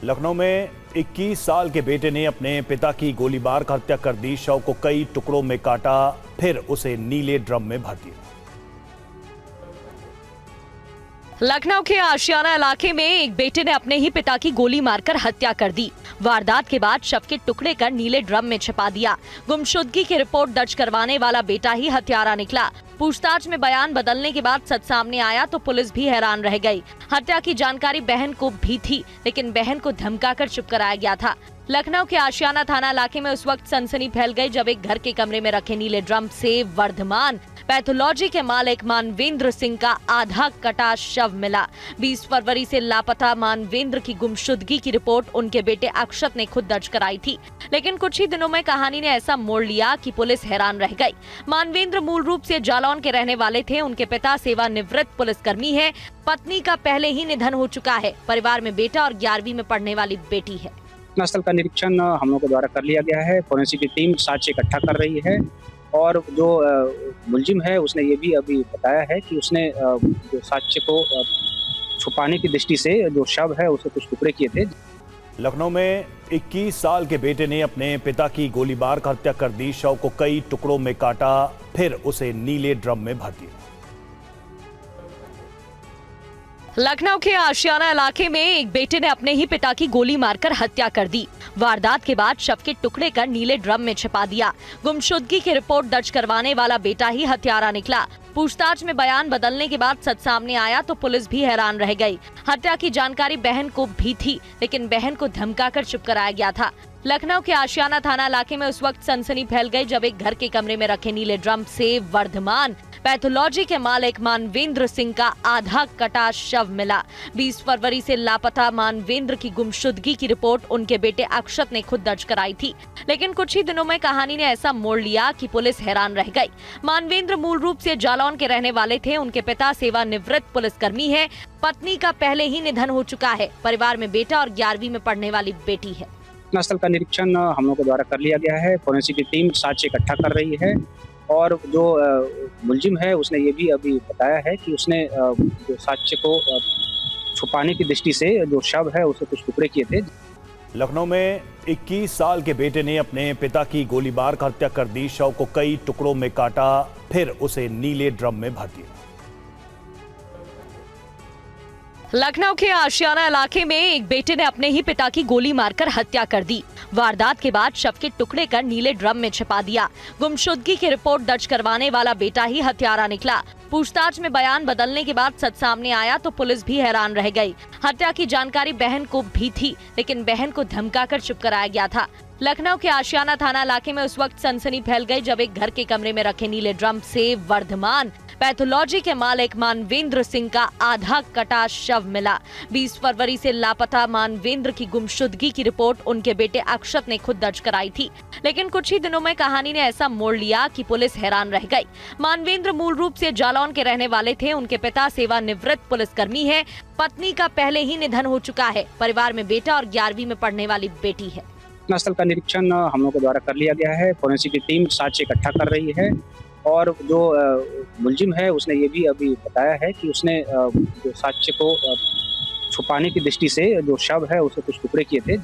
लखनऊ में 21 साल के बेटे ने अपने पिता की गोली मार कर हत्या कर दी। शव को कई टुकड़ों में काटा, फिर उसे नीले ड्रम में भर दिया। लखनऊ के आशियाना इलाके में एक बेटे ने अपने ही पिता की गोली मारकर हत्या कर दी। वारदात के बाद शव के टुकड़े कर नीले ड्रम में छिपा दिया। गुमशुदगी की रिपोर्ट दर्ज करवाने वाला बेटा ही हत्यारा निकला। पूछताछ में बयान बदलने के बाद सच सामने आया तो पुलिस भी हैरान रह गई। हत्या की जानकारी बहन को भी थी, लेकिन बहन को धमकाकर चुप कराया गया था। लखनऊ के आशियाना थाना इलाके में उस वक्त सनसनी फैल गई जब एक घर के कमरे में रखे नीले ड्रम से वर्धमान पैथोलॉजी के मालिक मानवेंद्र सिंह का आधा कटा शव मिला। 20 फरवरी से लापता मानवेंद्र की गुमशुदगी की रिपोर्ट उनके बेटे अक्षत ने खुद दर्ज कराई थी, लेकिन कुछ ही दिनों में कहानी ने ऐसा मोड़ लिया कि पुलिस हैरान रह गई। मानवेंद्र मूल रूप से जालौन के रहने वाले थे। उनके पिता सेवानिवृत्त पुलिसकर्मी हैं। पत्नी का पहले ही निधन हो चुका है। परिवार में बेटा और 11वीं में पढ़ने वाली बेटी है। घटनास्थल का निरीक्षण हम लोगों के द्वारा कर लिया गया है। फोरेंसिक की टीम साक्ष्य इकट्ठा कर रही है और जो मुलजिम है उसने ये भी अभी बताया है कि उसने जो साक्ष्य को छुपाने की दृष्टि से जो शव है उसे कुछ टुकड़े किए थे। लखनऊ में 21 साल के बेटे ने अपने पिता की गोली मार कर हत्या कर दी। शव को कई टुकड़ों में काटा, फिर उसे नीले ड्रम में भर दिया। लखनऊ के आशियाना इलाके में एक बेटे ने अपने ही पिता की गोली मारकर हत्या कर दी। वारदात के बाद शव के टुकड़े कर नीले ड्रम में छिपा दिया। गुमशुदगी की रिपोर्ट दर्ज करवाने वाला बेटा ही हत्यारा निकला। पूछताछ में बयान बदलने के बाद सच सामने आया तो पुलिस भी हैरान रह गई। हत्या की जानकारी बहन को भी थी, लेकिन बहन को धमकाकर चुप कराया गया था। लखनऊ के आशियाना थाना इलाके में उस वक्त सनसनी फैल गई जब एक घर के कमरे में रखे नीले ड्रम से वर्धमान पैथोलॉजी के मालिक मानवेंद्र सिंह का आधा कटा शव मिला। 20 फरवरी से लापता मानवेंद्र की गुमशुदगी की रिपोर्ट उनके बेटे अक्षत ने खुद दर्ज कराई थी, लेकिन कुछ ही दिनों में कहानी ने ऐसा मोड़ लिया कि पुलिस हैरान रह गई। मानवेंद्र मूल रूप से जालौन के रहने वाले थे। उनके पिता सेवानिवृत्त पुलिसकर्मी हैं। पत्नी का पहले ही निधन हो चुका है। परिवार में बेटा और 11वीं में पढ़ने वाली बेटी है। घटनास्थल का निरीक्षण हम लोगों के द्वारा कर लिया गया है। फोरेंसिक की टीम साक्ष्य इकट्ठा कर रही है और जो मुलजिम है उसने ये भी अभी बताया है कि उसने जो साक्ष्य को छुपाने की दृष्टि से जो शव है उसे कुछ टुकड़े किए थे। लखनऊ में 21 साल के बेटे ने अपने पिता की गोली मार कर हत्या कर दी। शव को कई टुकड़ों में काटा, फिर उसे नीले ड्रम में भर दिया। लखनऊ के आशियाना इलाके में एक बेटे ने अपने ही पिता की गोली मारकर हत्या कर दी। वारदात के बाद शव के टुकड़े कर नीले ड्रम में छिपा दिया। गुमशुदगी की रिपोर्ट दर्ज करवाने वाला बेटा ही हत्यारा निकला। पूछताछ में बयान बदलने के बाद सच सामने आया तो पुलिस भी हैरान रह गई। हत्या की जानकारी बहन को भी थी, लेकिन बहन को धमकाकर चुप कराया गया था। लखनऊ के आशियाना थाना इलाके में उस वक्त सनसनी फैल गई जब एक घर के कमरे में रखे नीले ड्रम से वर्धमान पैथोलॉजी के मालिक मानवेंद्र सिंह का आधा कटा शव मिला। 20 फरवरी से लापता मानवेंद्र की गुमशुदगी की रिपोर्ट उनके बेटे अक्षत ने खुद दर्ज कराई थी, लेकिन कुछ ही दिनों में कहानी ने ऐसा मोड़ लिया कि पुलिस हैरान रह गई। मानवेंद्र मूल रूप से जालौन के रहने वाले थे। उनके पिता सेवानिवृत्त पुलिसकर्मी हैं। पत्नी का पहले ही निधन हो चुका है। परिवार में बेटा और 11वीं में पढ़ने वाली बेटी है। घटनास्थल का निरीक्षण हम लोगों के द्वारा कर लिया गया है। फोरेंसिक की टीम साक्ष्य इकट्ठा कर रही है और जो मुलजिम है उसने ये भी अभी बताया है कि उसने जो साक्ष्य को छुपाने की दृष्टि से जो शव है उसे कुछ टुकड़े किए थे।